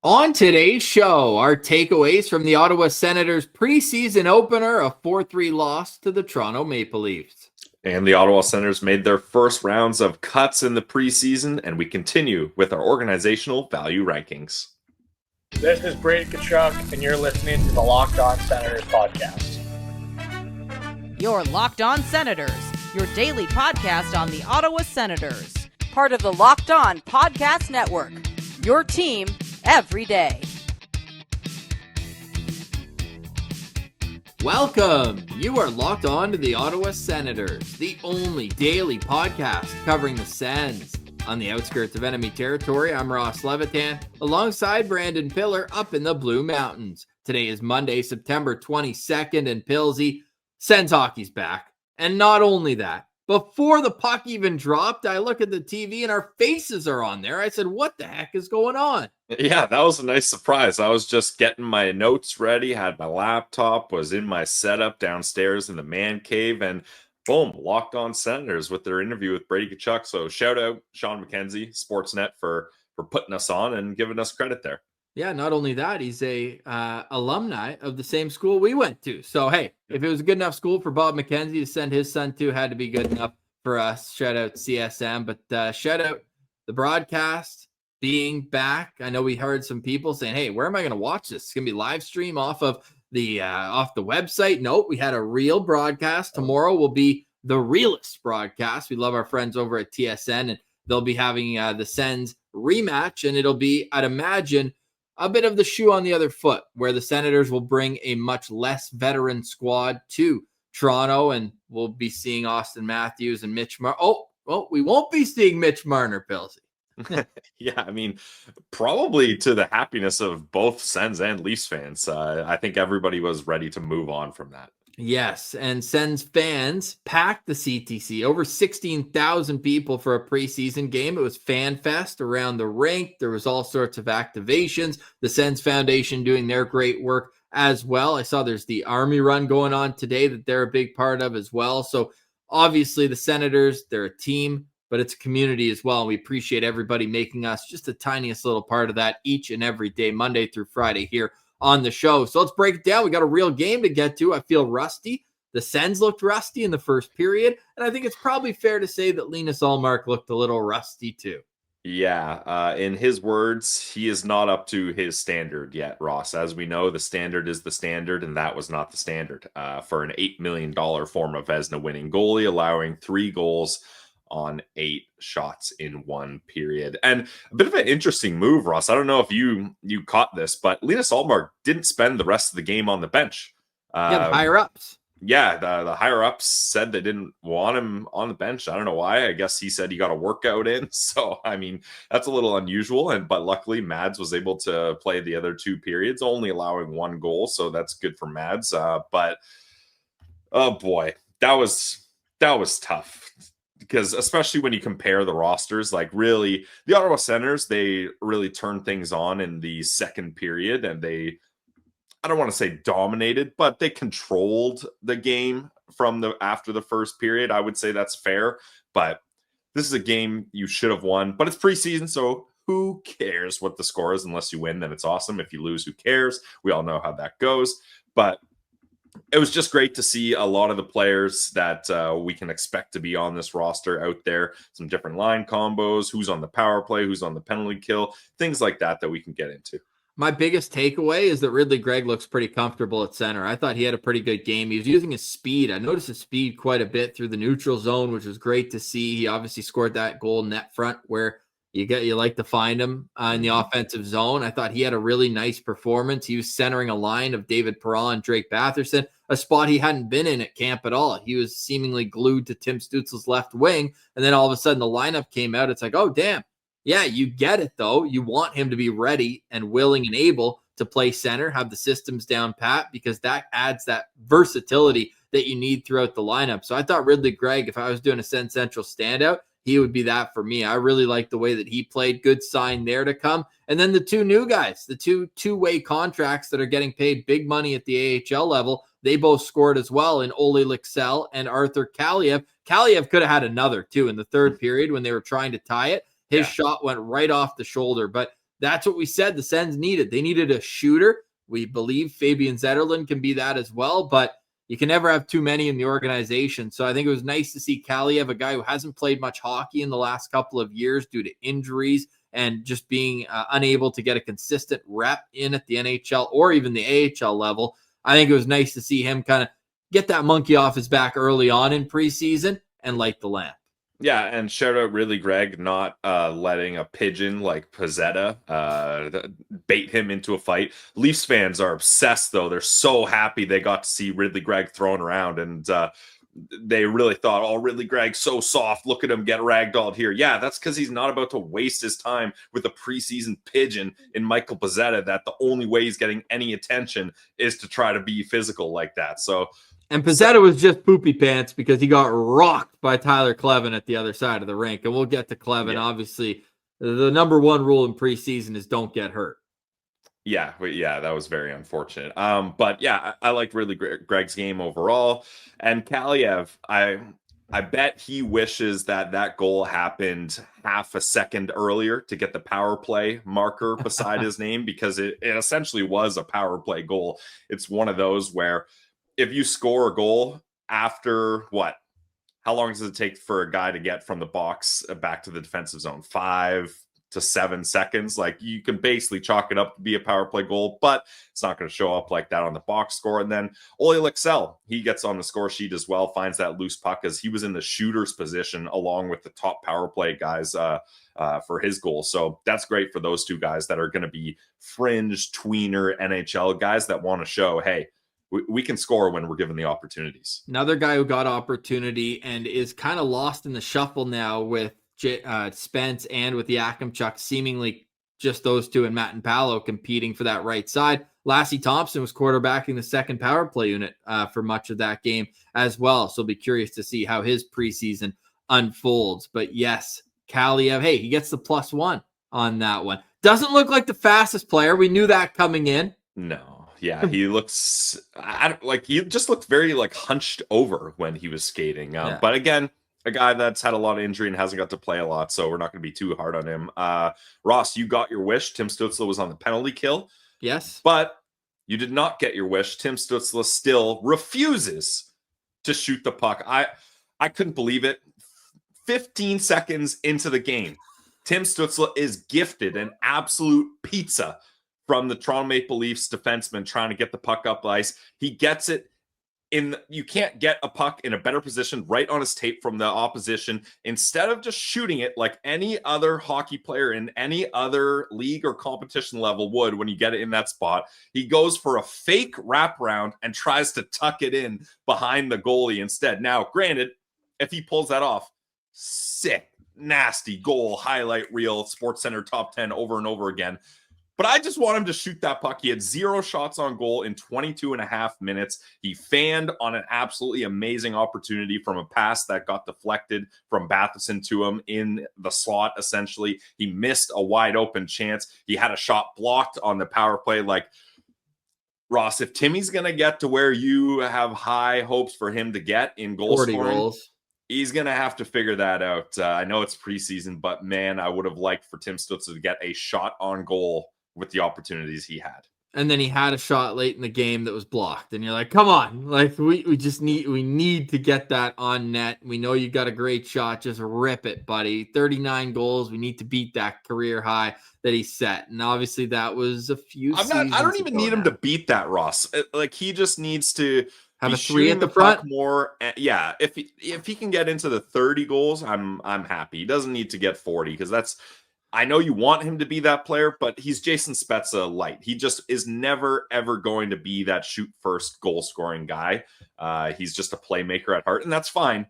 On today's show, our takeaways from the Ottawa Senators preseason opener, a 4-3 loss to the Toronto Maple Leafs. And the Ottawa Senators made their first rounds of cuts in the preseason, and we continue with our organizational value rankings. This is Greig, and you're listening to the Locked On Senators podcast. You're Locked On Senators, your daily podcast on the Ottawa Senators. Part of the Locked On Podcast Network, your team every day. Welcome. You are locked on to the Ottawa Senators, the only daily podcast covering the Sens. On the outskirts of enemy territory, I'm Ross Levitan, alongside Brandon Piller up in the Blue Mountains. Today is Monday, September 22nd, and Pillsy, Sens hockey's back. And not only that, before the puck even dropped, I look at the TV and our faces are on there. I said, what the heck is going on? Yeah, that was a nice surprise. I was just getting my notes ready, had my laptop, was in my setup downstairs in the man cave, and boom, Locked On Senators with their interview with Brady Tkachuk. So shout out Sean McKenzie, Sportsnet, for putting us on and giving us credit there. Yeah, not only that, he's a alumni of the same school we went to. So, hey, if it was a good enough school for Bob McKenzie to send his son to, had to be good enough for us. Shout out CSM, but shout out the broadcast being back. I know we heard some people saying, hey, where am I going to watch this? It's going to be live stream off the website. Nope, we had a real broadcast. Tomorrow will be the realest broadcast. We love our friends over at TSN, and they'll be having the Sens rematch, and it'll be, I'd imagine, a bit of the shoe on the other foot, where the Senators will bring a much less veteran squad to Toronto, and we'll be seeing Austin Matthews and Mitch Marner. We won't be seeing Mitch Marner, Pilsy. Yeah, I mean, probably to the happiness of both Sens and Leafs fans. I think everybody was ready to move on from that. Yes, and Sens fans packed the CTC. Over 16,000 people for a preseason game. It was fan fest around the rink. There was all sorts of activations. The Sens Foundation doing their great work as well. I saw there's the Army Run going on today that they're a big part of as well. So obviously the Senators, they're a team, but it's a community as well. And we appreciate everybody making us just the tiniest little part of that each and every day, Monday through Friday here on the show. So let's break it down. We got a real game to get to. I feel rusty. The Sens looked rusty in the first period, and I think it's probably fair to say that Linus Ullmark looked a little rusty too. Yeah, in his words, he is not up to his standard yet, Ross. As we know, the standard is the standard, and that was not the standard for an $8 million former Vezina winning goalie, allowing 3 goals on 8 shots in one period. And a bit of an interesting move, Ross. I don't know if you caught this, but Linus Ullmark didn't spend the rest of the game on the bench. The higher-ups. Yeah, the higher-ups said they didn't want him on the bench. I don't know why. I guess he said he got a workout in. So, I mean, that's a little unusual. But luckily, Mads was able to play the other 2 periods, only allowing 1 goal. So that's good for Mads. But, oh boy, that was tough. Because especially when you compare the rosters, like really, the Ottawa Senators, they really turned things on in the second period, and they, I don't want to say dominated, but they controlled the game after the first period. I would say that's fair, but this is a game you should have won, but it's preseason, so who cares what the score is? Unless you win, then it's awesome. If you lose, who cares? We all know how that goes, but it was just great to see a lot of the players that we can expect to be on this roster out there. Some different line combos, who's on the power play, who's on the penalty kill, things like that we can get into. My biggest takeaway is that Ridley Greig looks pretty comfortable at center. I thought he had a pretty good game. He was using his speed. I noticed his speed quite a bit through the neutral zone, which was great to see. He obviously scored that goal net front where you like to find him in the offensive zone. I thought he had a really nice performance. He was centering a line of David Perron and Drake Batherson, a spot he hadn't been in at camp at all. He was seemingly glued to Tim Stützle's left wing, and then all of a sudden the lineup came out. It's like, oh, damn. Yeah, you get it, though. You want him to be ready and willing and able to play center, have the systems down pat, because that adds that versatility that you need throughout the lineup. So I thought Ridley Greig, if I was doing a Sens Central standout, he would be that for me. I really like the way that he played. Good sign there to come. And then the 2 new guys, the two-way contracts that are getting paid big money at the AHL level, they both scored as well in Ole Lixell and Arthur Kaliev. Kaliev could have had another, too, in the third period when they were trying to tie it. His shot went right off the shoulder. But that's what we said the Sens needed. They needed a shooter. We believe Fabian Zetterlund can be that as well, but you can never have too many in the organization. So I think it was nice to see Kaliev, a guy who hasn't played much hockey in the last couple of years due to injuries and just being unable to get a consistent rep in at the NHL or even the AHL level. I think it was nice to see him kind of get that monkey off his back early on in preseason and light the lamp. Yeah, and shout out really Greig not letting a pigeon like Pizzetta bait him into a fight. Leafs fans are obsessed, though. They're so happy they got to see Ridley Greig thrown around, and they really thought, oh, Ridley Greig's so soft. Look at him get ragdolled here. Yeah, that's because he's not about to waste his time with a preseason pigeon in Michael Pizzetta, that the only way he's getting any attention is to try to be physical like that. So... And Pizzetta was just poopy pants because he got rocked by Tyler Kleven at the other side of the rink. And we'll get to Kleven. Yeah. Obviously, the number one rule in preseason is don't get hurt. Yeah, that was very unfortunate. But yeah, I liked really Greig's game overall. And Kaliev, I bet he wishes that goal happened half a second earlier to get the power play marker beside his name, because it essentially was a power play goal. It's one of those where if you score a goal after what? How long does it take for a guy to get from the box back to the defensive zone? 5 to 7 seconds. Like, you can basically chalk it up to be a power play goal, but it's not going to show up like that on the box score. And then Olli Lycksell, he gets on the score sheet as well, finds that loose puck as he was in the shooter's position along with the top power play guys for his goal. So that's great for those two guys that are going to be fringe tweener NHL guys that want to show, hey, we can score when we're given the opportunities. Another guy who got opportunity and is kind of lost in the shuffle now with Spence and with the Yakimchuk, seemingly just those two and Matt and Paolo competing for that right side. Lassie Thompson was quarterbacking the second power play unit for much of that game as well. So I'll be curious to see how his preseason unfolds. But yes, Kaliev, hey, he gets the +1 on that one. Doesn't look like the fastest player. We knew that coming in. No. Yeah, he looks he just looked very hunched over when he was skating. But again, a guy that's had a lot of injury and hasn't got to play a lot, so we're not going to be too hard on him. Ross, you got your wish. Tim Stútzle was on the penalty kill. Yes. But you did not get your wish. Tim Stútzle still refuses to shoot the puck. I couldn't believe it. 15 seconds into the game, Tim Stútzle is gifted an absolute pizza from the Toronto Maple Leafs defenseman trying to get the puck up ice. He gets it you can't get a puck in a better position right on his tape from the opposition. Instead of just shooting it like any other hockey player in any other league or competition level would when you get it in that spot, he goes for a fake wraparound and tries to tuck it in behind the goalie instead. Now, granted, if he pulls that off, sick, nasty goal, highlight reel, SportsCenter top 10 over and over again. But I just want him to shoot that puck. He had 0 shots on goal in 22 and a half minutes. He fanned on an absolutely amazing opportunity from a pass that got deflected from Batherson to him in the slot, essentially. He missed a wide open chance. He had a shot blocked on the power play. Ross, if Timmy's going to get to where you have high hopes for him to get in goal 40 scoring, goals. He's going to have to figure that out. I know it's preseason, but man, I would have liked for Tim Stützle to get a shot on goal with the opportunities he had. And then he had a shot late in the game that was blocked. And you're like, come on. We need to get that on net. We know you got a great shot. Just rip it, buddy. 39 goals. We need to beat that career high that he set. And obviously that was a few seasons I don't even need him to beat that, Ross. He just needs to have a 3 at the front more. Yeah. If he can get into the 30 goals, I'm happy. He doesn't need to get 40 because I know you want him to be that player, but he's Jason Spezza light. He just is never, ever going to be that shoot first goal scoring guy. He's just a playmaker at heart, and that's fine.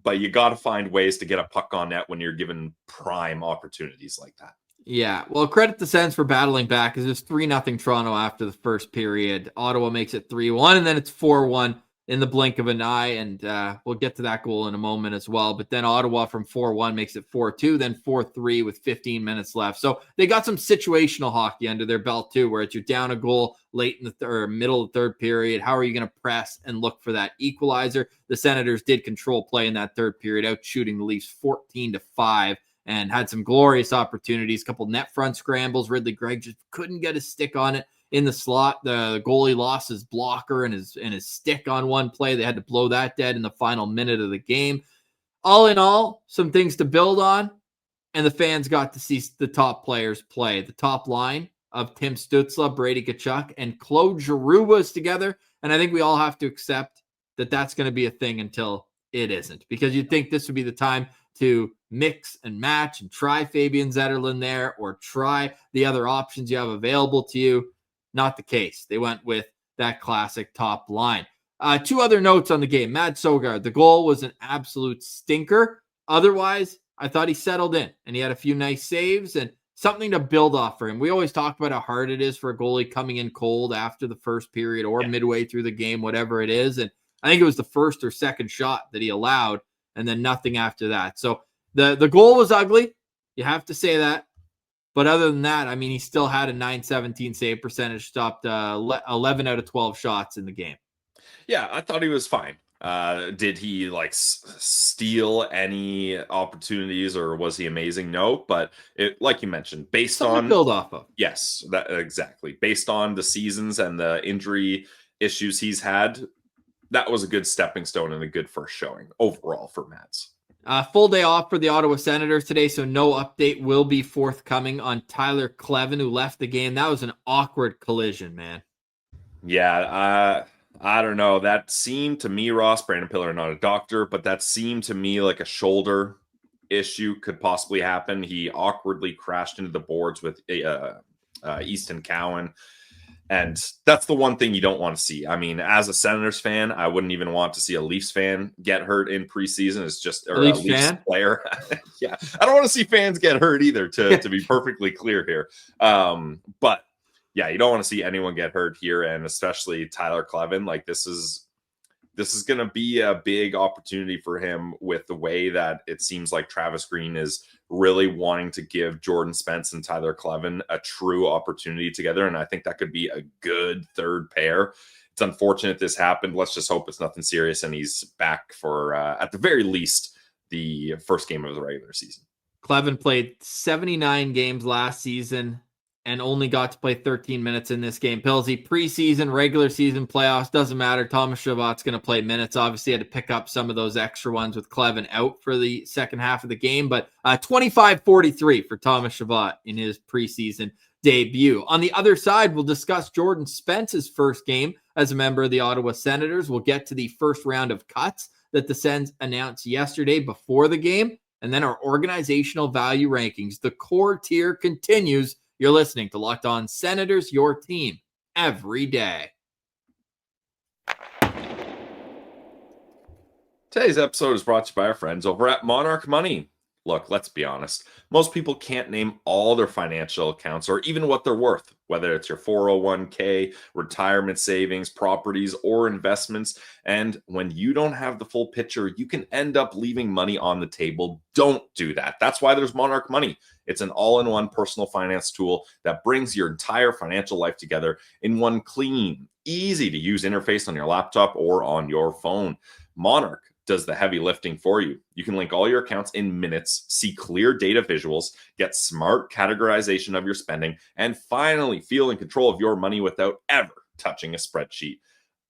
But you got to find ways to get a puck on net when you're given prime opportunities like that. Yeah, well, credit the Sens for battling back because it's 3-0 Toronto after the first period. Ottawa makes it 3-1, and then it's 4-1 in the blink of an eye, and we'll get to that goal in a moment as well. But then Ottawa from 4-1 makes it 4-2, then 4-3 with 15 minutes left. So they got some situational hockey under their belt too, where it's you're down a goal late in the middle of the third period. How are you going to press and look for that equalizer? The Senators did control play in that third period, out shooting the Leafs 14-5 and had some glorious opportunities, a couple net front scrambles. Ridley Greig just couldn't get his stick on it in the slot. The goalie lost his blocker and his stick on one play. They had to blow that dead in the final minute of the game. All in all, some things to build on, and the fans got to see the top players play. The top line of Tim Stützle, Brady Tkachuk, and Claude Giroux was together, and I think we all have to accept that that's going to be a thing until it isn't, because you'd think this would be the time to mix and match and try Fabian Zetterlund there or try the other options you have available to you. Not the case. They went with that classic top line. Two other notes on the game. Mads Søgaard, the goal was an absolute stinker. Otherwise, I thought he settled in and he had a few nice saves and something to build off for him. We always talk about how hard it is for a goalie coming in cold after the first period or midway through the game, whatever it is. And I think it was the first or second shot that he allowed and then nothing after that. So the goal was ugly. You have to say that. But other than that, I mean, he still had a .917 save percentage, stopped 11 out of 12 shots in the game. Yeah, I thought he was fine. Did he steal any opportunities or was he amazing? No, but it, like you mentioned, based Something on to build off of. Yes, that exactly. Based on the seasons and the injury issues he's had, that was a good stepping stone and a good first showing overall for Mads. Full day off for the Ottawa Senators today, so no update will be forthcoming on Tyler Kleven, who left the game. That was an awkward collision, man. Yeah, I don't know. That seemed to me, Ross, Brandon Piller, not a doctor, but that seemed to me like a shoulder issue could possibly happen. He awkwardly crashed into the boards with Easton Cowan. And that's the one thing you don't want to see. I mean, as a Senators fan, I wouldn't even want to see a Leafs fan get hurt in preseason. It's just a Leafs player. Yeah, I don't want to see fans get hurt either, to be perfectly clear here. But yeah, you don't want to see anyone get hurt here, and especially Tyler Kleven. Like this is going to be a big opportunity for him with the way that it seems like Travis Green is really wanting to give Jordan Spence and Tyler Kleven a true opportunity together. And I think that could be a good third pair. It's unfortunate this happened. Let's just hope it's nothing serious and he's back for, at the very least, the first game of the regular season. Kleven played 79 games last season and only got to play 13 minutes in this game. Pilsy, preseason, regular season, playoffs, doesn't matter. Thomas Chabot's going to play minutes. Obviously, had to pick up some of those extra ones with Kleven out for the second half of the game, but 25-43 for Thomas Chabot in his preseason debut. On the other side, we'll discuss Jordan Spence's first game as a member of the Ottawa Senators. We'll get to the first round of cuts that the Sens announced yesterday before the game, and then our organizational value rankings. The core tier continues. You're listening to Locked On Senators, your team every day. Today's episode is brought to you by our friends over at Monarch Money. Look, let's be honest. Most people can't name all their financial accounts or even what they're worth, whether it's your 401k, retirement savings, properties, or investments. And when you don't have the full picture, you can end up leaving money on the table. Don't do that. That's why there's Monarch Money. It's an all-in-one personal finance tool that brings your entire financial life together in one clean, easy-to-use interface on your laptop or on your phone. Monarch does the heavy lifting for you. You can link all your accounts in minutes, see clear data visuals, get smart categorization of your spending, and finally feel in control of your money without ever touching a spreadsheet.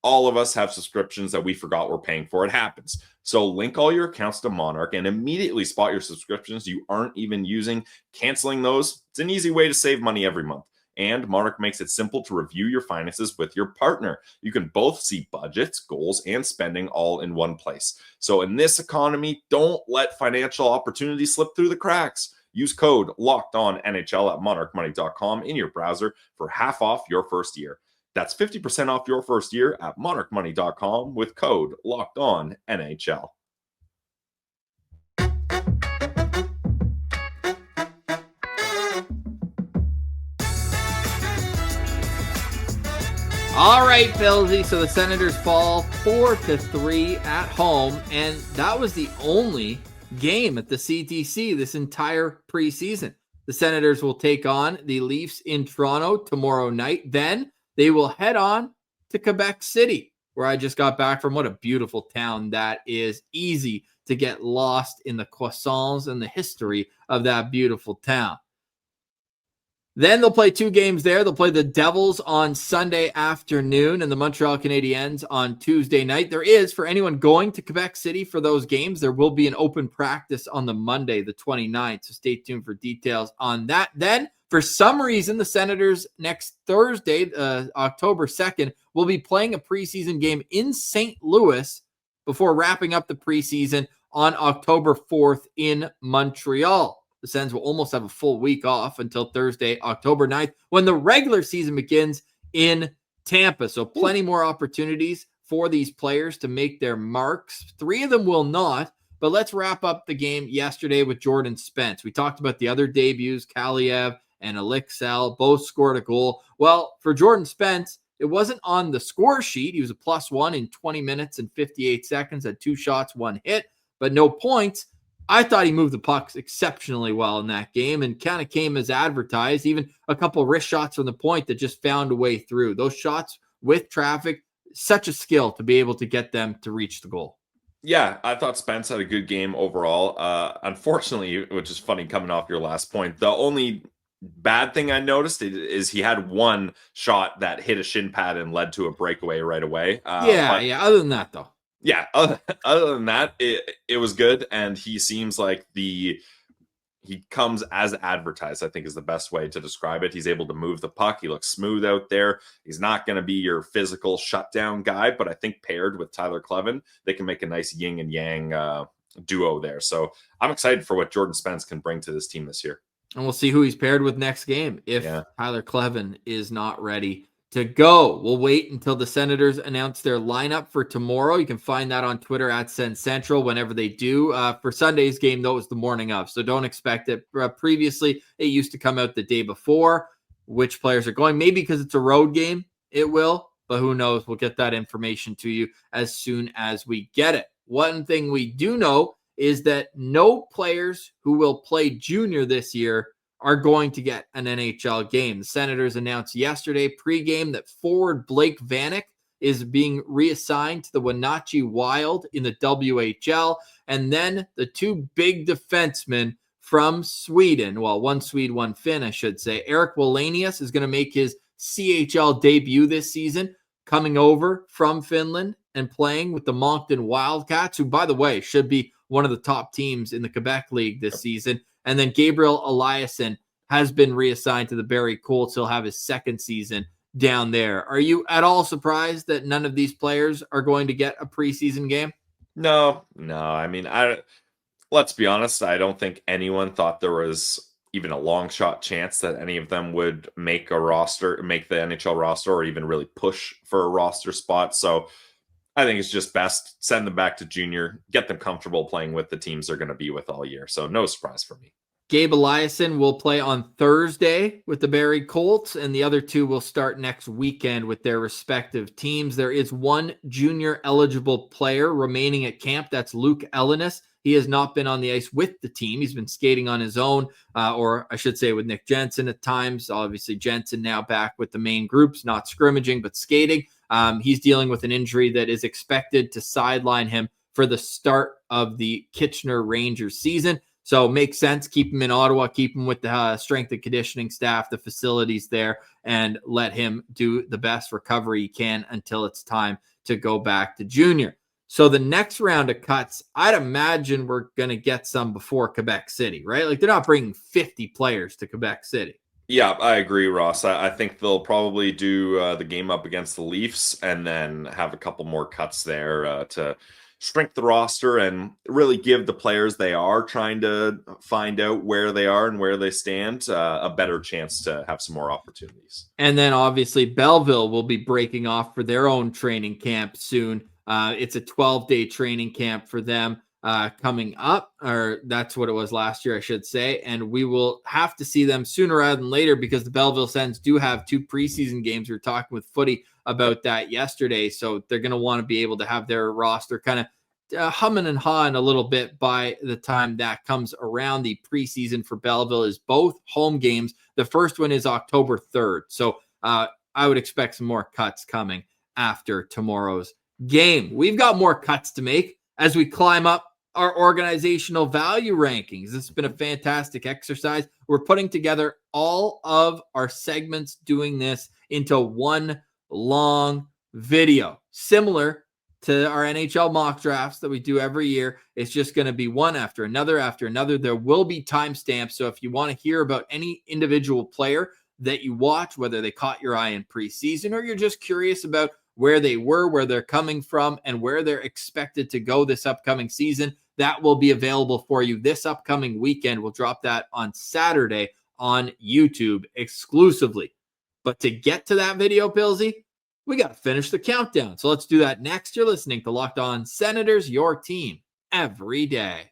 All of us have subscriptions that we forgot we're paying for. It happens. So link all your accounts to Monarch and immediately spot your subscriptions you aren't even using. Canceling those, it's an easy way to save money every month. And Monarch makes it simple to review your finances with your partner. You can both see budgets, goals, and spending all in one place. So in this economy, don't let financial opportunities slip through the cracks. Use code LOCKEDONNHL at monarchmoney.com in your browser for half off your first year. That's 50% off your first year at monarchmoney.com with code LOCKEDONNHL. All right, Pilsy. So the Senators fall 4-3 at home, and that was the only game at the CTC this entire preseason. The Senators will take on the Leafs in Toronto tomorrow night. Then they will head on to Quebec City where I just got back from. What a beautiful town that is. Easy to get lost in the croissants and the history of that beautiful town. Then they'll play 2 games there. They'll play the Devils on Sunday afternoon and the Montreal Canadiens on Tuesday night. There is, for anyone going to Quebec City for those games, there will be an open practice on the Monday, the 29th. So stay tuned for details on that. Then, for some reason, the Senators next Thursday, October 2nd, will be playing a preseason game in St. Louis before wrapping up the preseason on October 4th in Montreal. The Sens will almost have a full week off until Thursday, October 9th, when the regular season begins in Tampa. So plenty more opportunities for these players to make their marks. 3 of them will not, but let's wrap up the game yesterday with Jordan Spence. We talked about the other debuts, Kaliev and Alexel, both scored a goal. Well, for Jordan Spence, it wasn't on the score sheet. He was a +1 in 20 minutes and 58 seconds, had 2 shots, 1 hit, but no points. I thought he moved the pucks exceptionally well in that game and kind of came as advertised. Even a couple wrist shots from the point that just found a way through. Those shots with traffic, such a skill to be able to get them to reach the goal. Yeah, I thought Spence had a good game overall. Unfortunately, which is funny coming off your last point, the only bad thing I noticed is he had 1 shot that hit a shin pad and led to a breakaway right away. Other than that, though. Yeah, other than that, it was good, and he seems like he comes as advertised, I think is the best way to describe it. He's able to move the puck. He looks smooth out there. He's not going to be your physical shutdown guy, but I think paired with Tyler Kleven, they can make a nice yin and yang duo there. So I'm excited for what Jordan Spence can bring to this team this year. And we'll see who he's paired with next game if Tyler Kleven is not ready to go. We'll wait until the Senators announce their lineup for tomorrow. You can find that on Twitter at Sens Central whenever they do. For Sunday's game, though, it was the morning of, so don't expect it. Previously, it used to come out the day before. Which players are going? Maybe because it's a road game, it will, but who knows? We'll get that information to you as soon as we get it. One thing we do know is that no players who will play junior this year are going to get an NHL game. The Senators announced yesterday pregame that forward Blake Vanek is being reassigned to the Wenatchee Wild in the WHL. And then the 2 big defensemen from Sweden, well, 1 Swede, 1 Finn, I should say. Eric Wallenius is going to make his CHL debut this season, coming over from Finland and playing with the Moncton Wildcats, who, by the way, should be one of the top teams in the Quebec League this season. And then Gabriel Eliasson has been reassigned to the Barrie Colts. He'll have his 2nd season down there. Are you at all surprised that none of these players are going to get a preseason game? No. I mean, let's be honest. I don't think anyone thought there was even a long shot chance that any of them would make the NHL roster, or even really push for a roster spot. So I think it's just best send them back to junior, get them comfortable playing with the teams they're going to be with all year. So no surprise for me. Gabe Eliasson will play on Thursday with the Barrie Colts, and the other 2 will start next weekend with their respective teams. There is 1 junior eligible player remaining at camp. That's Luke Ellenis. He has not been on the ice with the team. He's been skating on his own, or I should say with Nick Jensen at times. Obviously, Jensen now back with the main groups, not scrimmaging, but skating. He's dealing with an injury that is expected to sideline him for the start of the Kitchener Rangers season. So makes sense. Keep him in Ottawa, keep him with the strength and conditioning staff, the facilities there, and let him do the best recovery he can until it's time to go back to junior. So the next round of cuts, I'd imagine we're going to get some before Quebec City, right? Like, they're not bringing 50 players to Quebec City. Yeah, I agree, Ross. I think they'll probably do the game up against the Leafs and then have a couple more cuts there to shrink the roster and really give the players they are trying to find out where they are and where they stand a better chance to have some more opportunities. And then obviously Belleville will be breaking off for their own training camp soon. It's a 12-day training camp for them coming up, or that's what it was last year, I should say. And we will have to see them sooner rather than later because the Belleville Sens do have 2 preseason games. We were talking with Footy about that yesterday. So they're going to want to be able to have their roster kind of humming and hawing a little bit by the time that comes around. The preseason for Belleville is both home games. The first one is October 3rd. So I would expect some more cuts coming after tomorrow's game. We've got more cuts to make as we climb up our organizational value rankings. This has been a fantastic exercise. We're putting together all of our segments, doing this into one long video, similar to our NHL mock drafts that we do every year. It's just going to be one after another after another. There will be timestamps. So if you want to hear about any individual player that you watch, whether they caught your eye in preseason or you're just curious about where they were, where they're coming from, and where they're expected to go this upcoming season, that will be available for you this upcoming weekend. We'll drop that on Saturday on YouTube exclusively. But to get to that video, Pillsy, we got to finish the countdown. So let's do that next. You're listening to Locked On Senators, your team every day.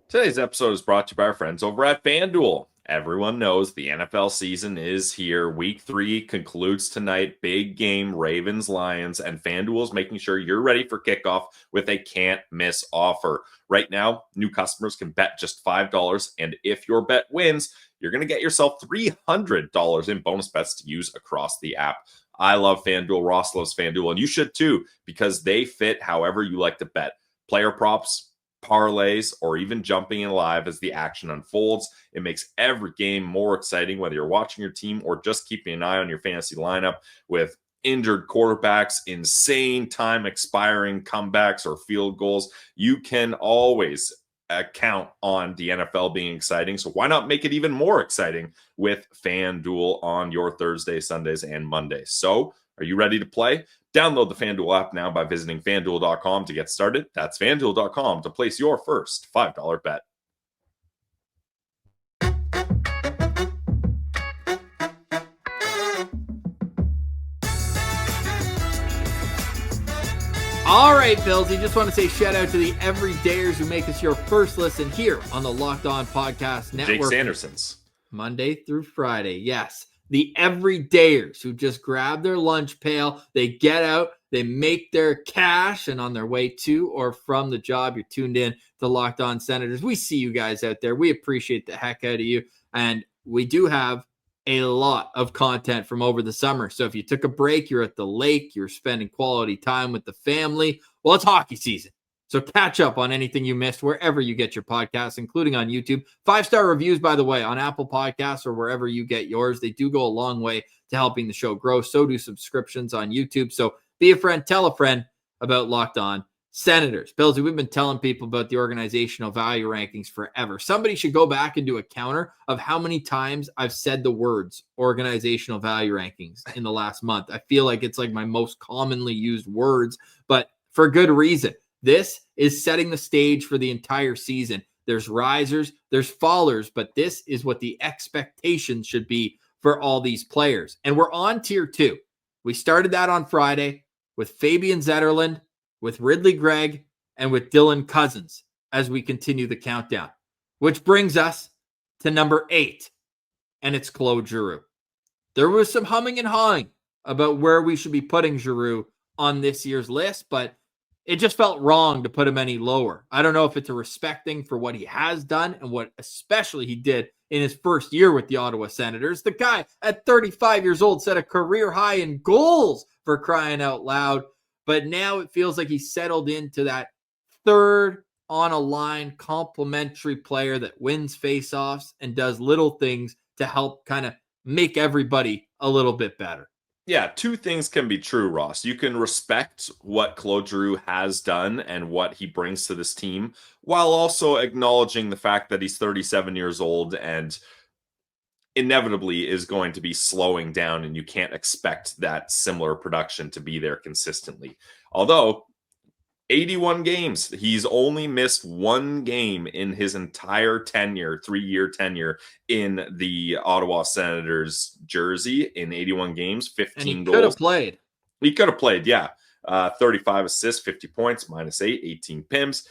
Today's episode is brought to you by our friends over at FanDuel. Everyone knows the NFL season is here. Week 3 concludes tonight. Big game, Ravens, Lions, and FanDuel is making sure you're ready for kickoff with a can't-miss offer. Right now, new customers can bet just $5, and if your bet wins, you're going to get yourself $300 in bonus bets to use across the app. I love FanDuel. Ross loves FanDuel, and you should too, because they fit however you like to bet. Player props, parlays, or even jumping in live as the action unfolds. It makes every game more exciting, whether you're watching your team or just keeping an eye on your fantasy lineup with injured quarterbacks, insane time expiring comebacks or field goals. You can always count on the NFL being exciting. So why not make it even more exciting with FanDuel on your Thursdays, Sundays, and Mondays? So are you ready to play? Download the FanDuel app now by visiting FanDuel.com to get started. That's FanDuel.com to place your first $5 bet. All right, Billsy, just want to say shout out to the everydayers who make us your first listen here on the Locked On Podcast Network. Jake Sandersons. Monday through Friday, yes. The everydayers who just grab their lunch pail, they get out, they make their cash, and on their way to or from the job, you're tuned in to Locked On Senators. We see you guys out there. We appreciate the heck out of you, and we do have a lot of content from over the summer. So if you took a break, you're at the lake, you're spending quality time with the family, well, it's hockey season. So catch up on anything you missed wherever you get your podcasts, including on YouTube. 5-star reviews, by the way, on Apple Podcasts or wherever you get yours. They do go a long way to helping the show grow. So do subscriptions on YouTube. So be a friend, tell a friend about Locked On Senators. Billsy, we've been telling people about the organizational value rankings forever. Somebody should go back and do a counter of how many times I've said the words organizational value rankings in the last month. I feel like it's like my most commonly used words, but for good reason. This is setting the stage for the entire season. There's risers, there's fallers, but this is what the expectations should be for all these players. And we're on tier 2. We started that on Friday with Fabian Zetterlund, with Ridley Greig, and with Dylan Cousins as we continue the countdown, which brings us to number 8, and it's Claude Giroux. There was some humming and hawing about where we should be putting Giroux on this year's list, but it just felt wrong to put him any lower. I don't know if it's a respect thing for what he has done and what especially he did in his first year with the Ottawa Senators. The guy at 35 years old set a career high in goals, for crying out loud. But now it feels like he's settled into that third on a line complementary player that wins faceoffs and does little things to help kind of make everybody a little bit better. Yeah, two things can be true, Ross. You can respect what Claude Giroux has done and what he brings to this team, while also acknowledging the fact that he's 37 years old and inevitably is going to be slowing down, and you can't expect that similar production to be there consistently. Although 81 games, he's only missed one game in his entire tenure, 3-year tenure in the Ottawa Senators jersey in 81 games, 15 goals. Could have played. He could have played, yeah. 35 assists, 50 points, -8, 18 PIMs.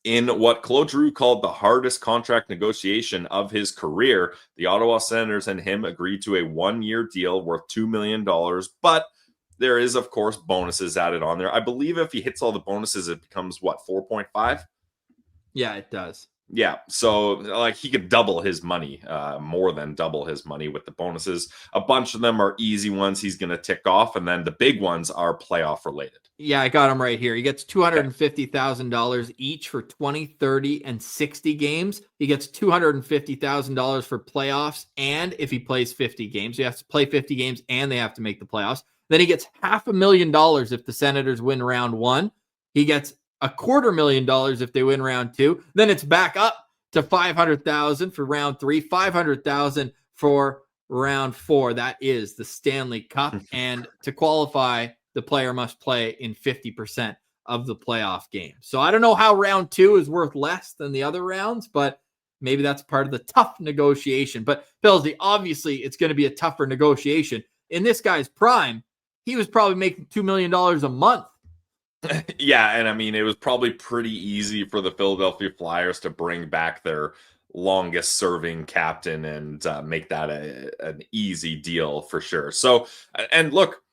In what Claude Giroux called the hardest contract negotiation of his career, the Ottawa Senators and him agreed to a 1-year deal worth $2 million, but there is, of course, bonuses added on there. I believe if he hits all the bonuses, it becomes, 4.5? Yeah, it does. Yeah, so like he could double his money, more than double his money with the bonuses. A bunch of them are easy ones he's going to tick off, and then the big ones are playoff related. Yeah, I got him right here. He gets $250,000 each for 20, 30, and 60 games. He gets $250,000 for playoffs, and if he plays 50 games, he has to play 50 games, and they have to make the playoffs. Then he gets $500,000 if the Senators win round 1. He gets $250,000 if they win round 2. Then it's back up to $500,000 for round 3, $500,000 for round 4. That is the Stanley Cup, and to qualify, the player must play in 50% of the playoff game. So I don't know how round 2 is worth less than the other rounds, but maybe that's part of the tough negotiation. But Pillsy, obviously it's going to be a tougher negotiation. In this guy's prime, he was probably making $2 million a month. Yeah, and I mean, it was probably pretty easy for the Philadelphia Flyers to bring back their longest serving captain and make that an easy deal for sure. So, and look,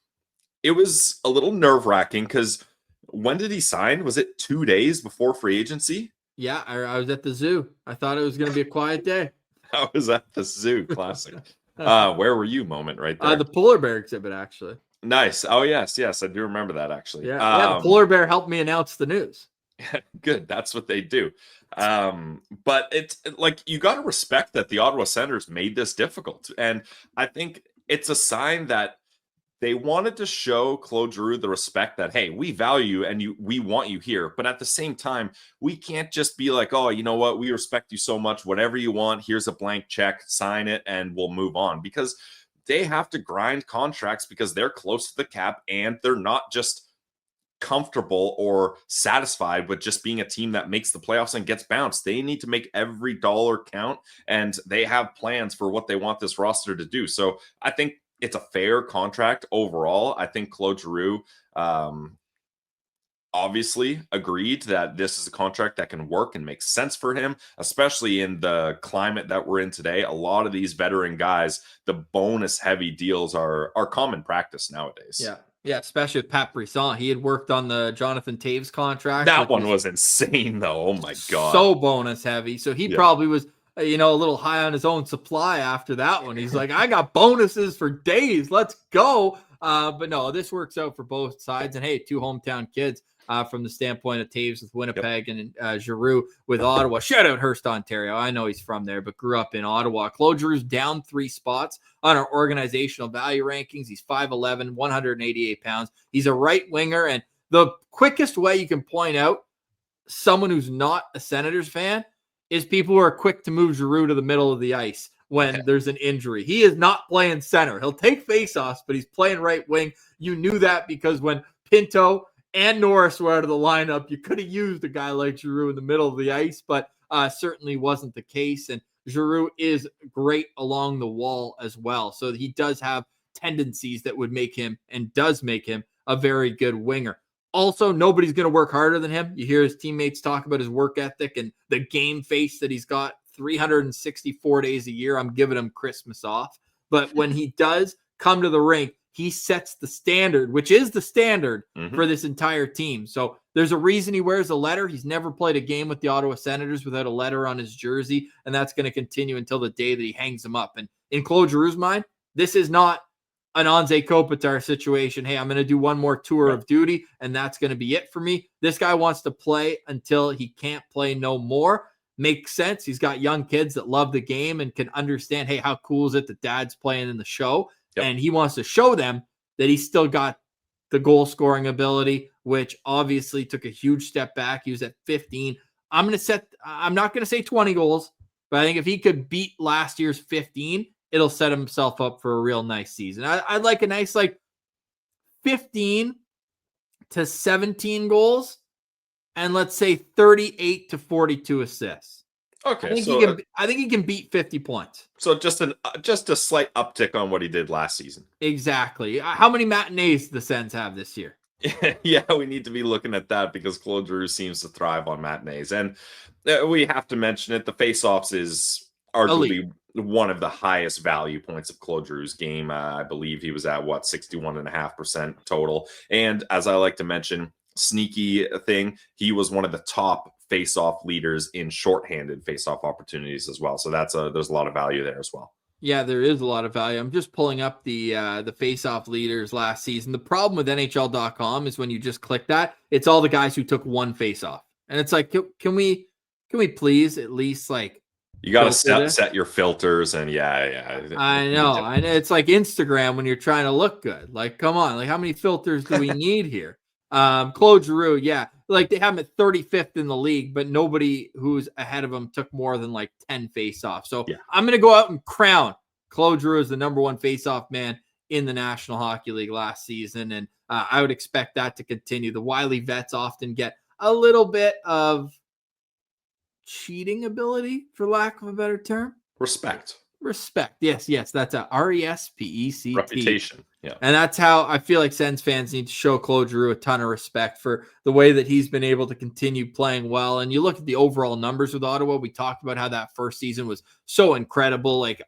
it was a little nerve-wracking because when did he sign? Was it 2 days before free agency? Yeah, I was at the zoo. I thought it was going to be a quiet day. I was at the zoo. Classic. Where were you moment right there? The polar bear exhibit, actually. Nice. Oh, yes. I do remember that, actually. Yeah, the polar bear helped me announce the news. Good. That's what they do. But it's like, you got to respect that the Ottawa Senators made this difficult. And I think it's a sign that they wanted to show Claude Giroux the respect that, hey, we value you and we want you here. But at the same time, we can't just be like, oh, you know what? We respect you so much. Whatever you want, here's a blank check, sign it, and we'll move on. Because they have to grind contracts because they're close to the cap and they're not just comfortable or satisfied with just being a team that makes the playoffs and gets bounced. They need to make every dollar count, and they have plans for what they want this roster to do. So I think it's a fair contract overall. I think Claude Giroux obviously agreed that this is a contract that can work and make sense for him, especially in the climate that we're in today. A lot of these veteran guys, the bonus heavy deals are common practice nowadays. Yeah, especially with Pat Brisson. He had worked on the Jonathan Taves contract. That one was insane, though. Oh, my God. So bonus heavy. So he probably was, a little high on his own supply after that one. He's like, I got bonuses for days. Let's go. But no, this works out for both sides. And, hey, 2 hometown kids from the standpoint of Taves with Winnipeg and Giroux with Ottawa. Shout out Hearst, Ontario. I know he's from there, but grew up in Ottawa. Claude Giroux's down 3 spots on our organizational value rankings. He's 5'11", 188 pounds. He's a right winger. And the quickest way you can point out someone who's not a Senators fan is people who are quick to move Giroux to the middle of the ice when there's an injury. He is not playing center. He'll take faceoffs, but he's playing right wing. You knew that because when Pinto and Norris were out of the lineup, you could have used a guy like Giroux in the middle of the ice, but certainly wasn't the case. And Giroux is great along the wall as well. So he does have tendencies that would make him and does make him a very good winger. Also, nobody's going to work harder than him. You hear his teammates talk about his work ethic and the game face that he's got 364 days a year. I'm giving him Christmas off. But when he does come to the rink, he sets the standard, which is the standard for this entire team. So there's a reason he wears a letter. He's never played a game with the Ottawa Senators without a letter on his jersey, and that's going to continue until the day that he hangs them up. And in Claude Giroux's mind, this is not an Anze Kopitar situation. Hey, I'm going to do one more tour of duty, and that's going to be it for me. This guy wants to play until he can't play no more. Makes sense. He's got young kids that love the game and can understand, hey, how cool is it that dad's playing in the show? And he wants to show them that he's still got the goal scoring ability, which obviously took a huge step back. He was at 15. I'm not going to say 20 goals, but I think if he could beat last year's 15, it'll set himself up for a real nice season. I'd like a nice 15 to 17 goals and let's say 38 to 42 assists. Okay, I think he can beat 50 points. So just a slight uptick on what he did last season. Exactly. How many matinees the Sens have this year? Yeah, we need to be looking at that because Claude Giroux seems to thrive on matinees, and we have to mention it. The faceoffs is arguably one of the highest value points of Claude Giroux's game. I believe he was at 61.5% total, and as I like to mention, sneaky thing, he was one of the top face-off leaders in shorthanded face-off opportunities as well. So there's a lot of value there as well. Yeah, there is a lot of value. I'm just pulling up the face-off leaders last season. The problem with NHL.com is when you just click that, it's all the guys who took one face-off, and it's like, can we please at least like you got to set your filters and I know. It's like Instagram when you're trying to look good. Like, come on, like how many filters do we need here? Claude Giroux, yeah, like they have him at 35th in the league, but nobody who's ahead of him took more than like 10 face-offs. So I'm going to go out and crown Claude Giroux as the number one face-off man in the National Hockey League last season, and I would expect that to continue. The wily vets often get a little bit of cheating ability, for lack of a better term. Respect. Yes. That's a RESPECT. Reputation. Yeah. And that's how I feel like Sens fans need to show Claude Giroux a ton of respect for the way that he's been able to continue playing well. And you look at the overall numbers with Ottawa, we talked about how that first season was so incredible, like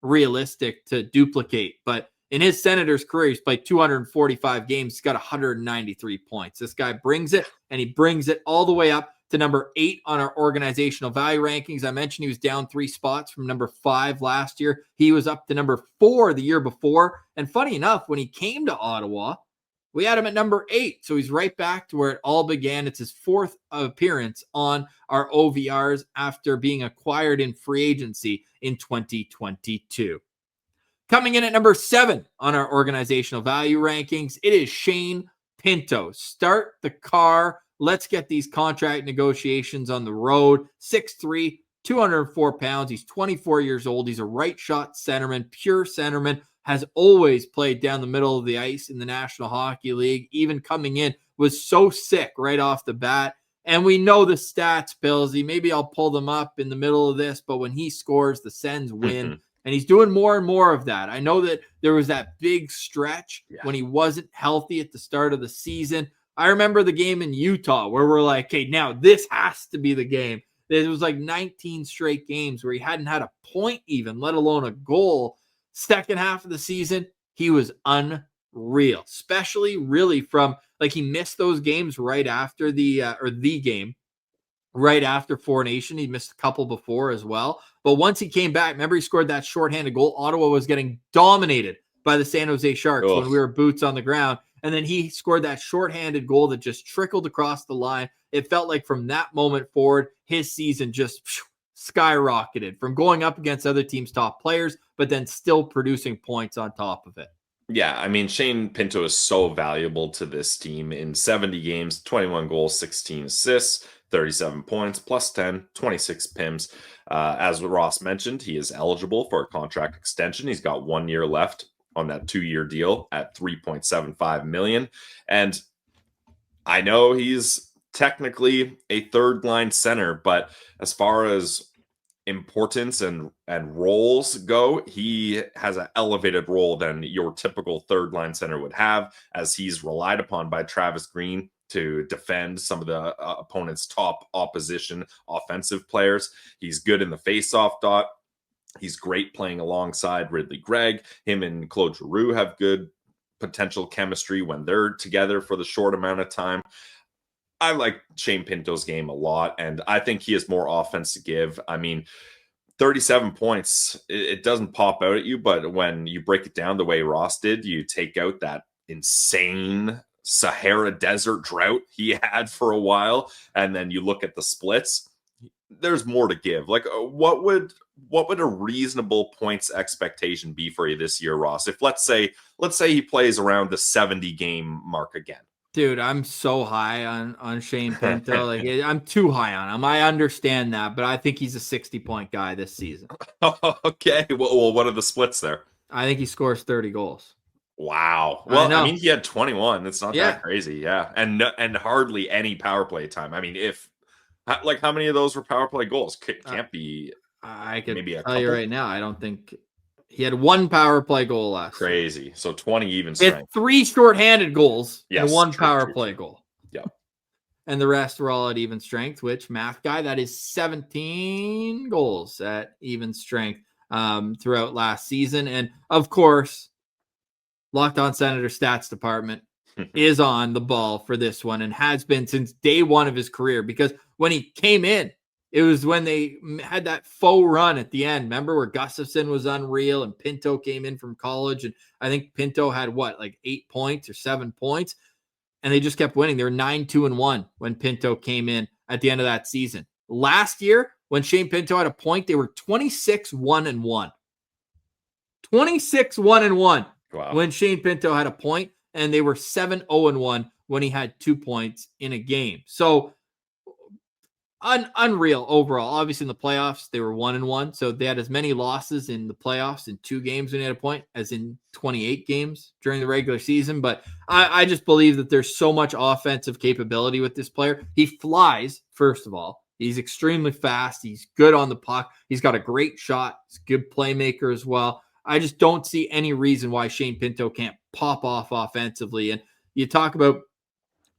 unrealistic to duplicate. But in his Senators career, he's played 245 games. He's got 193 points. This guy brings it, and he brings it all the way up to number 8 on our organizational value rankings. I mentioned he was down 3 spots from number 5 last year. He was up to number 4 the year before. And funny enough, when he came to Ottawa, we had him at number 8. So he's right back to where it all began. It's his 4th appearance on our OVRs after being acquired in free agency in 2022. Coming in at number 7 on our organizational value rankings, it is Shane Pinto. Start the car. Let's get these contract negotiations on the road. 6'3", 204 pounds. He's 24 years old. He's a right shot centerman, pure centerman, has always played down the middle of the ice in the National Hockey League. Even coming in, was so sick right off the bat. And we know the stats, Pillsy. Maybe I'll pull them up in the middle of this, but when he scores, the Sens win. And he's doing more and more of that. I know that there was that big stretch when he wasn't healthy at the start of the season. I remember the game in Utah where we're like, okay, now this has to be the game. It was like 19 straight games where he hadn't had a point even, let alone a goal. Second half of the season, he was unreal, especially really from like he missed those games right after the game right after Four Nation. He missed a couple before as well. But once he came back, remember he scored that shorthanded goal. Ottawa was getting dominated by the San Jose Sharks when we were boots on the ground. And then he scored that shorthanded goal that just trickled across the line. It felt like from that moment forward, his season just skyrocketed from going up against other teams' top players, but then still producing points on top of it. Yeah, I mean, Shane Pinto is so valuable to this team. In 70 games, 21 goals, 16 assists, 37 points, plus 10, 26 PIMs. As Ross mentioned, he is eligible for a contract extension. He's got 1 year left on that 2-year deal at $3.75 million. And I know he's technically a third line center, but as far as importance and roles go, he has an elevated role than your typical third line center would have, as he's relied upon by Travis Green to defend some of the opponent's top opposition offensive players. He's good in the faceoff dot. He's great playing alongside Ridley Greig. Him and Claude Giroux have good potential chemistry when they're together for the short amount of time. I like Shane Pinto's game a lot, and I think he has more offense to give. I mean, 37 points, it doesn't pop out at you, but when you break it down the way Ross did, you take out that insane Sahara Desert drought he had for a while, and then you look at the splits, there's more to give. Like, what would a reasonable points expectation be for you this year, Ross? If let's say he plays around the 70 game mark again. Dude, I'm so high on Shane Pinto. Like, I'm too high on him. I understand that, but I think he's a 60-point guy this season. Okay. Well, what are the splits there? I think he scores 30 goals. Wow. Well, I mean, he had 21. It's not that crazy. Yeah. And hardly any power play time. I mean, how many of those were power play goals? Can't be. I could maybe tell you right now, I don't think he had one power play goal last Crazy. Year. So 20 even strength. 3 shorthanded goals and 1 power play goal. Yeah. And the rest were all at even strength, which, math guy, that is 17 goals at even strength throughout last season. And of course, Locked On Senator stats department, is on the ball for this one and has been since day one of his career, because when he came in, it was when they had that faux run at the end. Remember where Gustafsson was unreal and Pinto came in from college, and I think Pinto had like 8 points or 7 points, and they just kept winning. They were 9-2-1 when Pinto came in at the end of that season. Last year, when Shane Pinto had a point, they were 26-1-1. 26-1-1 when Shane Pinto had a point, and they were 7-0-1 when he had 2 points in a game. So unreal overall. Obviously, in the playoffs, they were 1-1. So they had as many losses in the playoffs in 2 games when he had a point as in 28 games during the regular season. But I just believe that there's so much offensive capability with this player. He flies, first of all. He's extremely fast. He's good on the puck. He's got a great shot. He's a good playmaker as well. I just don't see any reason why Shane Pinto can't pop off offensively. And you talk about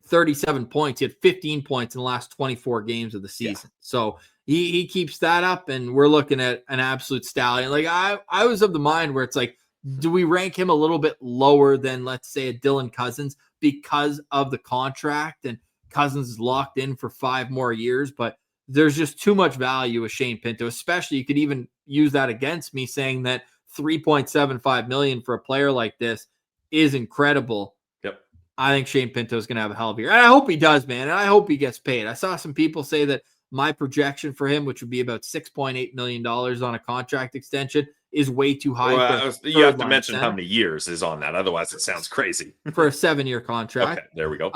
37 points. He had 15 points in the last 24 games of the season. Yeah. So he keeps that up, and we're looking at an absolute stallion. Like I was of the mind where it's like, do we rank him a little bit lower than, let's say, a Dylan Cousins because of the contract, and Cousins is locked in for 5 more years, but there's just too much value with Shane Pinto, especially you could even use that against me saying that $3.75 million for a player like this is incredible. Yep. I think Shane Pinto is going to have a hell of a year. And I hope he does, man. And I hope he gets paid. I saw some people say that my projection for him, which would be about $6.8 million on a contract extension, is way too high. Well, you have to mention how many years is on that. Otherwise, it sounds crazy. For a 7-year contract. Okay, there we go.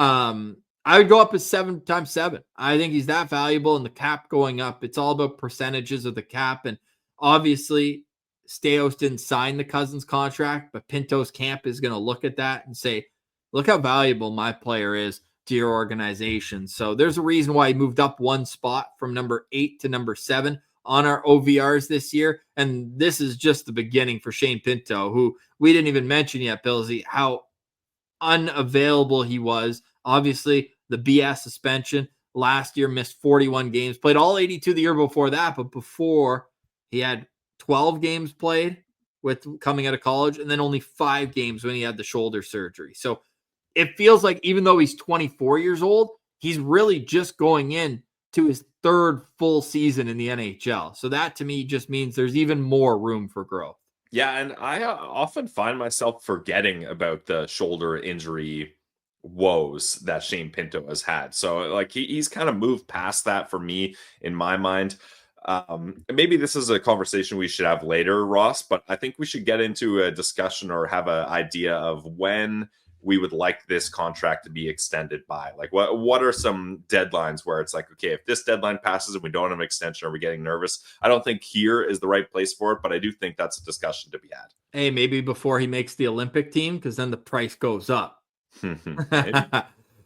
I would go up as 7 times 7. I think he's that valuable, and the cap going up. It's all about percentages of the cap. And obviously, Staios didn't sign the Cousins contract, but Pinto's camp is going to look at that and say, look how valuable my player is to your organization. So there's a reason why he moved up 1 spot from number 8 to number 7 on our OVRs this year. And this is just the beginning for Shane Pinto, who we didn't even mention yet, Billsy, how unavailable he was. Obviously, the BS suspension last year, missed 41 games, played all 82 the year before that, but before he had 12 games played with coming out of college, and then only 5 games when he had the shoulder surgery. So it feels like even though he's 24 years old, he's really just going in to his 3rd full season in the NHL. So that to me just means there's even more room for growth. Yeah, and I often find myself forgetting about the shoulder injury woes that Shane Pinto has had. So like he's kind of moved past that for me in my mind. Maybe this is a conversation we should have later, Ross, but I think we should get into a discussion or have an idea of when we would like this contract to be extended by. Like what are some deadlines where it's like, okay, if this deadline passes and we don't have an extension, are we getting nervous? I don't think here is the right place for it, but I do think that's a discussion to be had. Hey, maybe before he makes the Olympic team, because then the price goes up. No,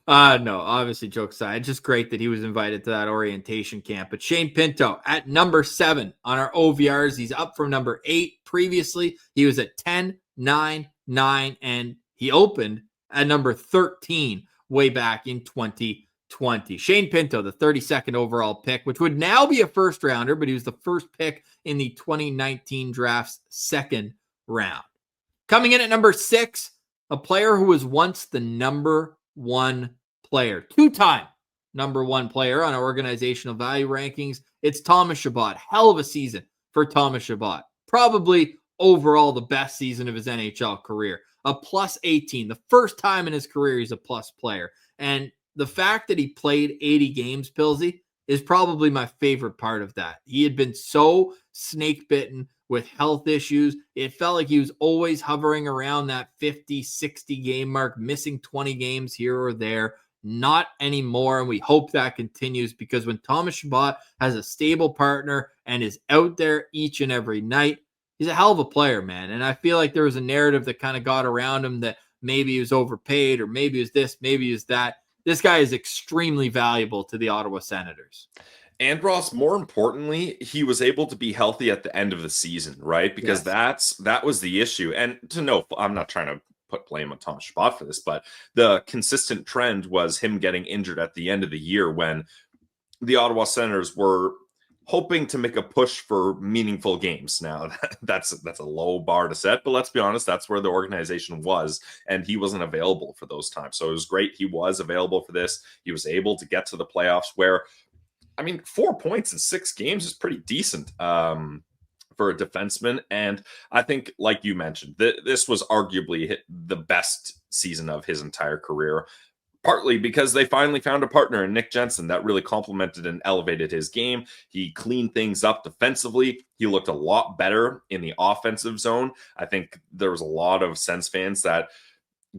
obviously, jokes aside, just great that he was invited to that orientation camp. But Shane Pinto at number 7 on our OVRs. He's up from number 8 previously. He was at 10, 9, 9, and he opened at number 13 way back in 2020. Shane Pinto, the 32nd overall pick, which would now be a first rounder, but he was the first pick in the 2019 draft's 2nd round. Coming in at number 6, a player who was once the number 1 player, 2-time number 1 player on our organizational value rankings. It's Thomas Chabot. Hell of a season for Thomas Chabot. Probably overall the best season of his NHL career. A plus 18. The first time in his career he's a plus player. And the fact that he played 80 games, Pillsy, is probably my favorite part of that. He had been so snake bitten with health issues. It felt like he was always hovering around that 50, 60 game mark, missing 20 games here or there. Not anymore, and we hope that continues, because when Thomas Chabot has a stable partner and is out there each and every night, he's a hell of a player, man. And I feel like there was a narrative that kind of got around him that maybe he was overpaid, or maybe it was this, maybe it was that. This guy is extremely valuable to the Ottawa Senators. And Ross, more importantly, he was able to be healthy at the end of the season, right? Because that was the issue. And to know, I'm not trying to put blame on Thomas Chabot for this, but the consistent trend was him getting injured at the end of the year when the Ottawa Senators were hoping to make a push for meaningful games. Now that's a low bar to set, but let's be honest, that's where the organization was, and he wasn't available for those times. So it was great he was available for this. He was able to get to the playoffs where, I mean, 4 points in 6 games is pretty decent for a defenseman. And I think, like you mentioned, this was arguably the best season of his entire career. Partly because they finally found a partner in Nick Jensen that really complemented and elevated his game. He cleaned things up defensively. He looked a lot better in the offensive zone. I think there was a lot of Sens fans that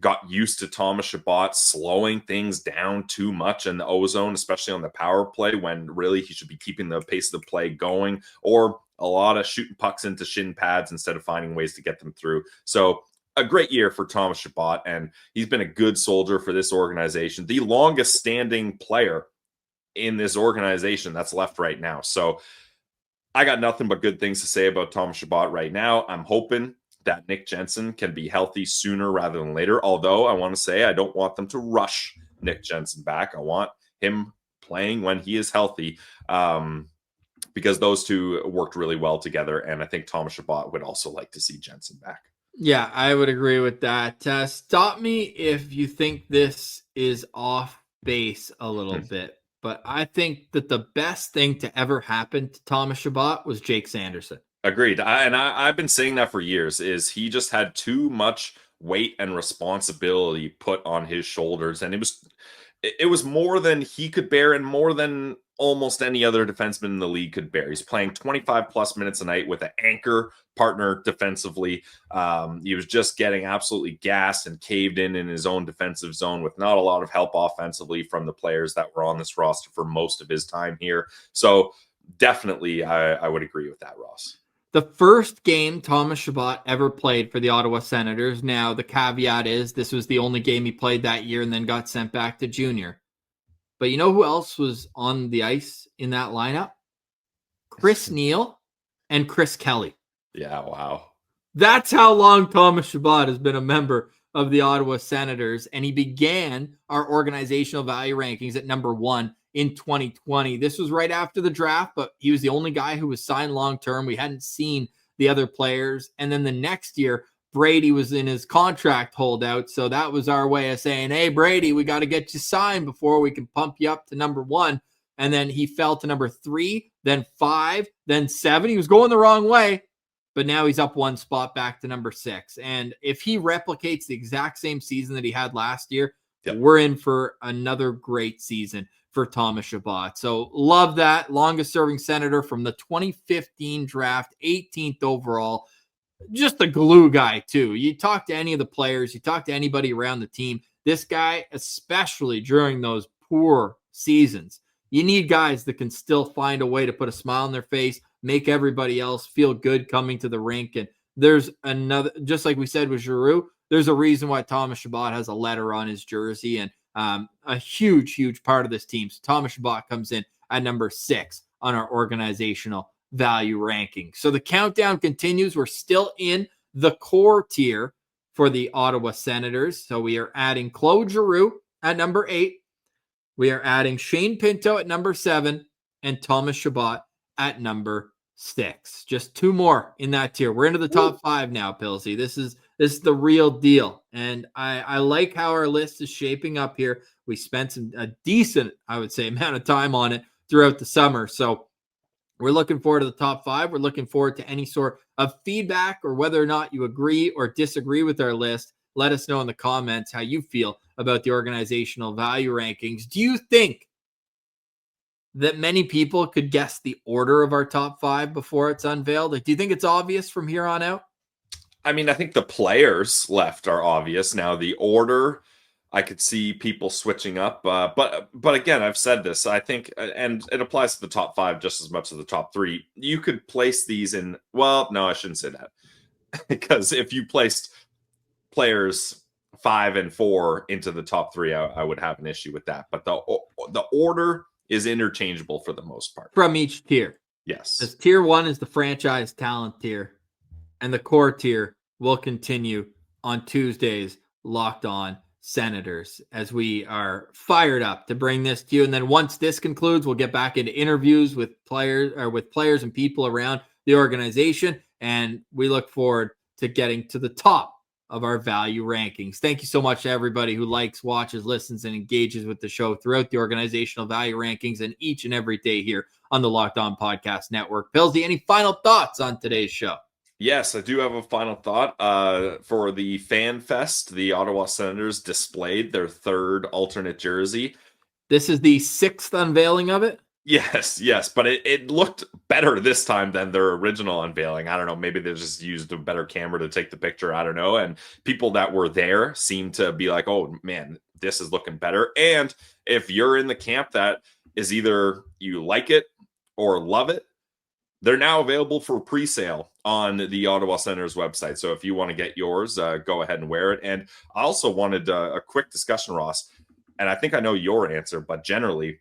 got used to Thomas Chabot slowing things down too much in the O-zone, especially on the power play, when really he should be keeping the pace of the play going, or a lot of shooting pucks into shin pads instead of finding ways to get them through. So a great year for Thomas Chabot, and he's been a good soldier for this organization, the longest standing player in this organization that's left right now. So I got nothing but good things to say about Thomas Chabot right now. I'm hoping that Nick Jensen can be healthy sooner rather than later, although I want to say I don't want them to rush Nick Jensen back. I want him playing when he is healthy, because those two worked really well together, and I think Thomas Chabot would also like to see Jensen back. Yeah, I would agree with that. Stop me if you think this is off base a little bit, but I think that the best thing to ever happen to Thomas Chabot was Jake Sanderson. Agreed. I've been saying that for years, is he just had too much weight and responsibility put on his shoulders, and it was more than he could bear and more than almost any other defenseman in the league could bear. He's playing 25 plus minutes a night with an anchor partner defensively. He was just getting absolutely gassed and caved in his own defensive zone with not a lot of help offensively from the players that were on this roster for most of his time here. So definitely I would agree with that, Ross. The first game Thomas Chabot ever played for the Ottawa Senators. Now, the caveat is this was the only game he played that year and then got sent back to junior. But you know who else was on the ice in that lineup? Chris Neal and Chris Kelly. Yeah, wow. That's how long Thomas Chabot has been a member of the Ottawa Senators, and he began our organizational value rankings at number 1 in 2020. This was right after the draft, but he was the only guy who was signed long-term. We hadn't seen the other players. And then the next year, Brady was in his contract holdout. So that was our way of saying, hey, Brady, we got to get you signed before we can pump you up to number 1. And then he fell to number 3, then 5, then 7. He was going the wrong way, but now he's up 1 spot back to number 6. And if he replicates the exact same season that he had last year, we're in for another great season for Thomas Chabot. So love that. Longest serving Senator from the 2015 draft, 18th overall. Just a glue guy too. You talk to any of the players, you talk to anybody around the team, this guy, especially during those poor seasons, you need guys that can still find a way to put a smile on their face, make everybody else feel good coming to the rink. And there's another, just like we said with Giroux, there's a reason why Thomas Chabot has a letter on his jersey, and a huge part of this team. So Thomas Chabot comes in at number 6 on our organizational value ranking. So the countdown continues. We're still in the core tier for the Ottawa Senators. So we are adding Claude Giroux at number 8. We are adding Shane Pinto at number 7 and Thomas Chabot at number 6. Just 2 more in that tier. We're into the top 5 now, Pilsy. This is the real deal. And I like how our list is shaping up here. We spent a decent, I would say, amount of time on it throughout the summer. So we're looking forward to the top 5. We're looking forward to any sort of feedback or whether or not you agree or disagree with our list. Let us know in the comments how you feel about the organizational value rankings. Do you think that many people could guess the order of our top 5 before it's unveiled? Like, do you think it's obvious from here on out? I mean, I think the players left are obvious. Now, the order, I could see people switching up. But again, I've said this, I think, and it applies to the top 5 just as much as the top 3. You could place these in, well, no, I shouldn't say that. Because if you placed players 5 and 4 into the top 3, I would have an issue with that. But the order is interchangeable for the most part. From each tier. Yes. As tier 1 is the franchise talent tier, and the core tier will continue on Tuesdays, Locked On Senators, as we are fired up to bring this to you. And then once this concludes, we'll get back into interviews with players and people around the organization. And we look forward to getting to the top of our value rankings. Thank you so much to everybody who likes, watches, listens, and engages with the show throughout the organizational value rankings and each and every day here on the Locked On Podcast Network. Pillsy, any final thoughts on today's show? Yes, I do have a final thought. For the Fan Fest, the Ottawa Senators displayed their third alternate jersey. This is the 6th unveiling of it? Yes, but it looked better this time than their original unveiling. I don't know, maybe they just used a better camera to take the picture. I don't know. And people that were there seemed to be like, oh man, this is looking better. And if you're in the camp that is either you like it or love it, they're now available for pre-sale on the Ottawa Senators website. So if you want to get yours, go ahead and wear it. And I also wanted a quick discussion, Ross, and I think I know your answer, but generally,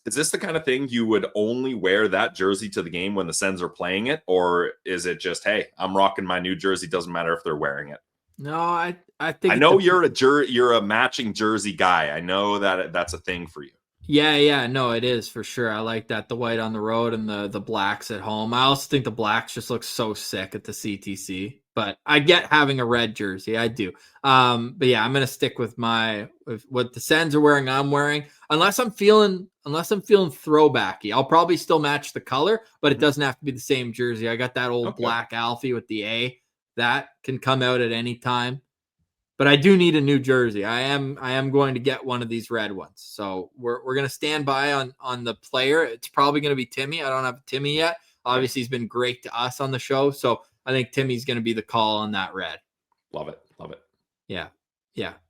is this the kind of thing you would only wear that jersey to the game when the Sens are playing it? Or is it just, hey, I'm rocking my new jersey, doesn't matter if they're wearing it? No, I think I know you're a matching jersey guy. I know that that's a thing for you. Yeah, no, it is for sure. I like that, the white on the road and the blacks at home. I also think the blacks just look so sick at the CTC, but I get having a red jersey. I do. But yeah, I'm going to stick with what the Sens are wearing. I'm wearing, unless I'm feeling throwbacky. I'll probably still match the color, but it doesn't have to be the same jersey. I got that old black Alfie with the A that can come out at any time. But I do need a new jersey. I am going to get one of these red ones. So we're going to stand by on the player. It's probably going to be Timmy. I don't have Timmy yet. Obviously, he's been great to us on the show. So I think Timmy's going to be the call on that red. Love it. Yeah.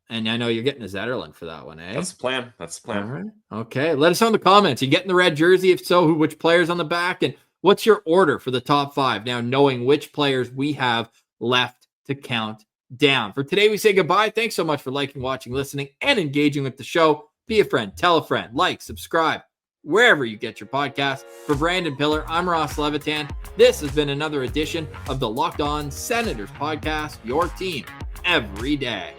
And I know you're getting a Zetterlund for that one, eh? That's the plan. All right. Okay. Let us know in the comments. You getting the red jersey? If so, which players on the back? And what's your order for the top 5? Now, knowing which players we have left to count down. For today, we say goodbye. Thanks so much for liking, watching, listening, and engaging with the show. Be a friend, tell a friend, like, subscribe, wherever you get your podcast. For Brandon Piller, I'm Ross Levitan. This has been another edition of the Locked On Senators podcast, your team every day.